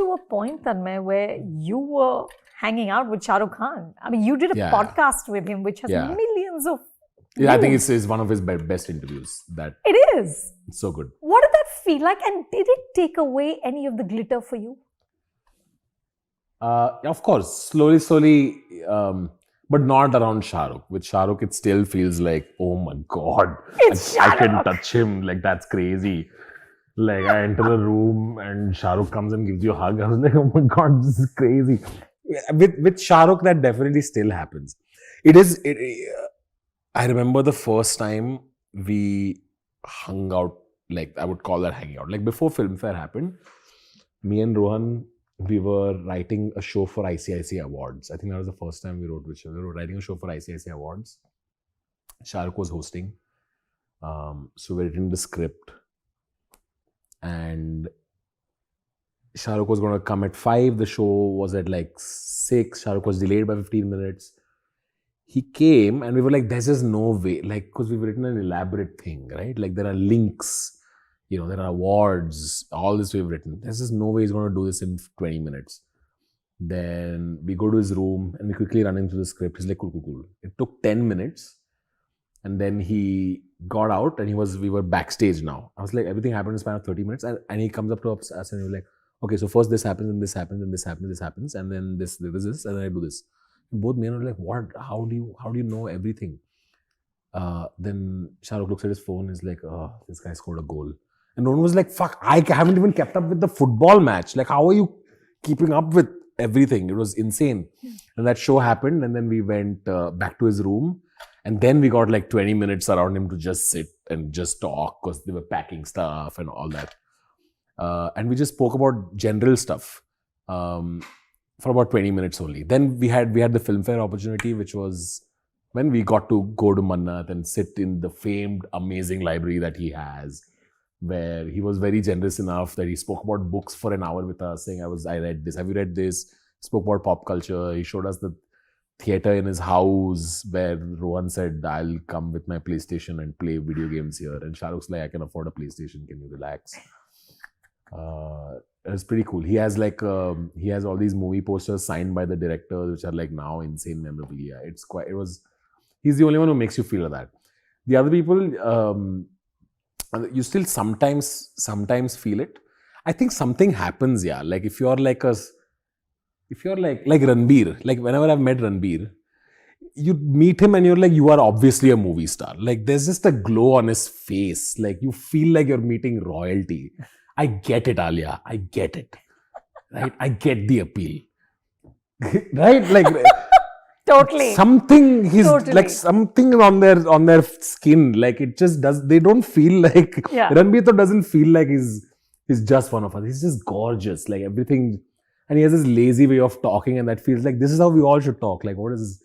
to a point, Tanmay, where you were hanging out with Shah Rukh Khan. I mean, you did a podcast with him, which has millions of views. I think it's one of his best interviews. It is. It's so good. What did that feel like? And did it take away any of the glitter for you? Of course, slowly, but not around Shah Rukh. With Shah Rukh, it still feels like, oh my God, I can touch him. Like, that's crazy. Like, I enter a room and Shah Rukh comes and gives you a hug. I was like, oh my God, this is crazy. With Shah Rukh, that definitely still happens. I remember the first time we hung out, like, I would call that hanging out. Like, before Filmfare happened, me and Rohan, we were writing a show for ICICI Awards. I think that was the first time we wrote with him. We were writing a show for ICICI Awards. Shah Rukh was hosting. So we written the script. And Shah Rukh was going to come at 5. The show was at like 6. Shah Rukh was delayed by 15 minutes. He came and we were like, there's just no way. Like, because we've written an elaborate thing, right? Like, there are links. There are awards, all this we've written. There's just no way he's going to do this in 20 minutes. Then we go to his room and we quickly run into the script. He's like, cool. It took 10 minutes. And then he got out and we were backstage now. I was like, everything happened in a span of 30 minutes. And he comes up to us and he was like, okay, so first this happens and this happens and this happens, this happens. And then this, and then I do this. And both me and I were like, what? How do you know everything? Then Shah Rukh looks at his phone and is like, oh, this guy scored a goal. And Rohan was like, fuck, I haven't even kept up with the football match. Like, how are you keeping up with everything? It was insane. And that show happened and then we went back to his room. And then we got like 20 minutes around him to just sit and just talk because they were packing stuff and all that. And we just spoke about general stuff for about 20 minutes only. Then we had the Filmfare opportunity, which was when we got to go to Mannat and sit in the famed, amazing library that he has, where he was very generous enough that he spoke about books for an hour with us, saying, I read this, have you read this? Spoke about pop culture. He showed us the theater in his house where Rohan said, I'll come with my PlayStation and play video games here. And Shah Rukh's like, I can afford a PlayStation, can you relax? It was pretty cool. He has all these movie posters signed by the directors, which are like now insane memorabilia. He's the only one who makes you feel that. The other people, you still sometimes feel it. I think something happens, like if you're like Ranbir, like whenever I've met Ranbir, you meet him and you're like, you are obviously a movie star. Like there's just a glow on his face. Like you feel like you're meeting royalty. I get it, Alia. I get it. Right? I get the appeal. Right? Like totally. Like something on their skin. Like it just does. They don't feel like Ranbir doesn't feel like he's just one of us. He's just gorgeous. Like everything. And he has this lazy way of talking, and that feels like this is how we all should talk. Like, what is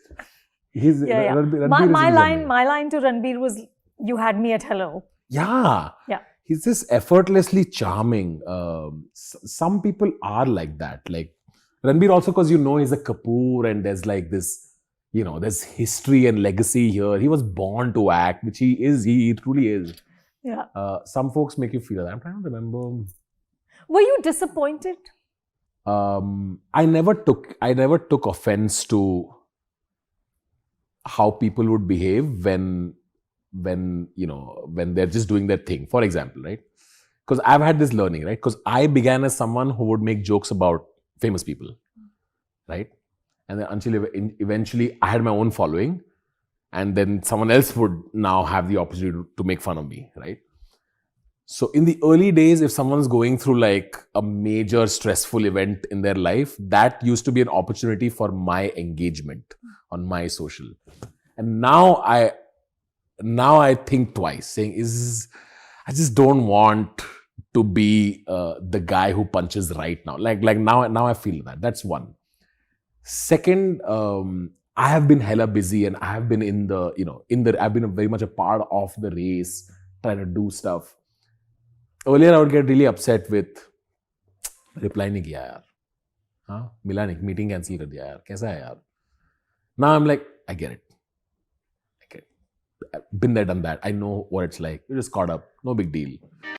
Ranbir my line to Ranbir was, "You had me at hello." Yeah. He's just effortlessly charming. Some people are like that. Like Ranbir also, because he's a Kapoor, and there's like this, there's history and legacy here. He was born to act, which he is. He truly is. Yeah. Some folks make you feel that. I'm trying to remember. Were you disappointed? I never took offense to how people would behave when they're just doing their thing. For example, right? Because I've had this learning, right? Because I began as someone who would make jokes about famous people, right? And then until eventually I had my own following, and then someone else would now have the opportunity to make fun of me, right? So in the early days, if someone's going through like a major stressful event in their life, that used to be an opportunity for my engagement on my social. And now I think twice, saying, I just don't want to be the guy who punches right now. Like now I feel that. That's one. Second, I have been hella busy, and I have been I've been very much a part of the race, trying to do stuff. Earlier, I would get really upset with reply नहीं किया यार, हाँ मिला नहीं, meeting cancel कर दिया यार, कैसा है यार? Now I'm like, I get it. Been there, done that. I know what it's like. You just caught up. No big deal.